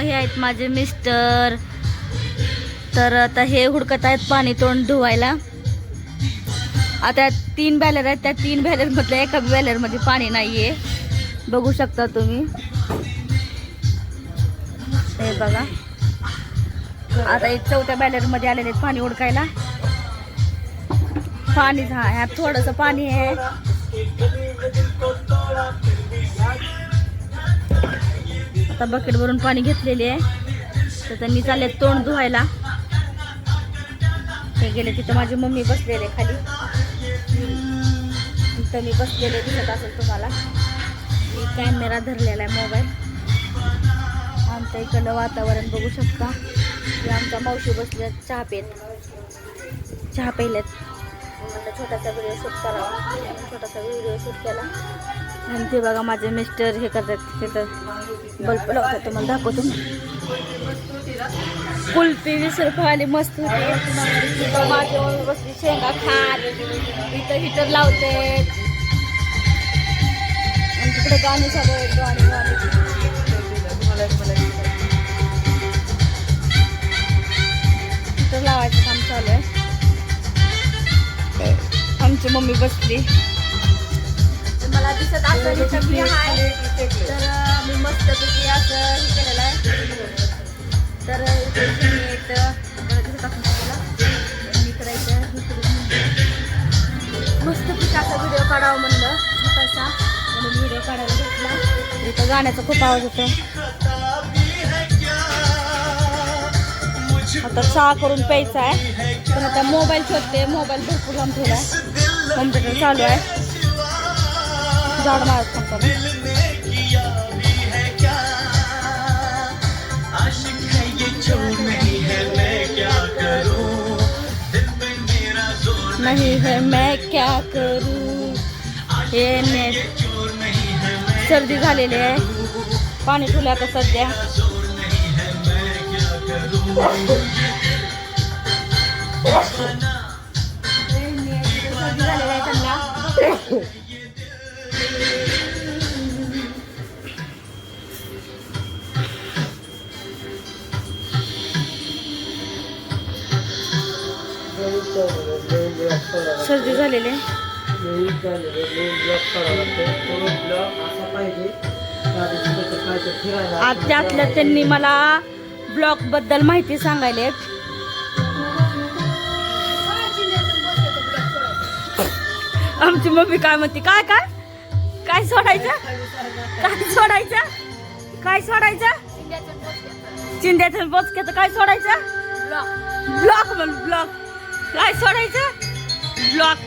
हे आहेत माझे मिस्टर. तर आता हे हुडकत आहेत पाणी तोंड धुवायला. आता 3 बॅलर आहेत, त्या 3 बॅलर मधल्या एका बॅलर मध्ये पाणी नाहीये, बघू शकता तुम्ही. हे बघा, आता एक 4थ्या बॅलर मध्ये आलेले आहेत पाणी हुडकायला. पाणी ह्यात थोडस पाणी आहे. आता बकेट भरून पाणी घेतलेले आहे. तर त्यांनी चालले तोंड धुवायला. ते गेले तिथं माझी मम्मी बसलेले खाली. तिथं मी बसलेले दिसत असेल तुम्हाला. कॅमेरा धरलेला आहे मोबाईल. आमच्या इकडलं वातावरण बघू शकता. आमच्या मावशी बसल्या चहा प्यायल्यात. म्हटलं छोटासा व्हिडिओ शूट करावा, छोटासा व्हिडिओ शूट केला. आणि ते बघा माझे मिस्टर हे करतात, तिथं बल्ब लावतात. तुम्हाला दाखवतो. कुल्फी 20 रुपयावाली मस्त होती. माझी मम्मी बसली शेंगा खात. इथं हिटर लावते आणि तिकडे गाणी चालू आहेत. गाणी हिटर लावायचं काम चालू आहे. आमची मम्मी बसली. मला दिसत असं हिटर मी आहे. तर मी मस्तपैकी असं हे केलेलं आहे. तर इथे दिसत असं मी करायचं मस्तपैकी असा व्हिडिओ काढावा म्हणलं छोटासा, म्हणून व्हिडिओ काढायला घेतला. इथं गाण्याचा खूप आवाज होतो. आता चहा करून प्यायचा आहे. पण आता मोबाईल शोधते. मोबाईल भरपूर लांब ठेवला आहे. कॉम्प्युटर चालू आहे. झाड मारत थांबतो. नहीं है मैं क्या करूं. हे नेट सर्दी झालेली आहे. पाणी ठेवलं आता सध्या. सर्दी झालेली आहे त्यांना. सर्दी झालेली आहे. त्यातलं त्यांनी मला ब्लॉक बद्दल माहिती सांगायले. आमची मम्मी काय म्हणते, काय काय काय सोडायचं, काय सोडायचं, काय सोडायचं, चिंध्याचं बोचक्याचं काय सोडायचं, ब्लॉक म्हण ब्लॉक, काय सोडायचं, ब्लॉक.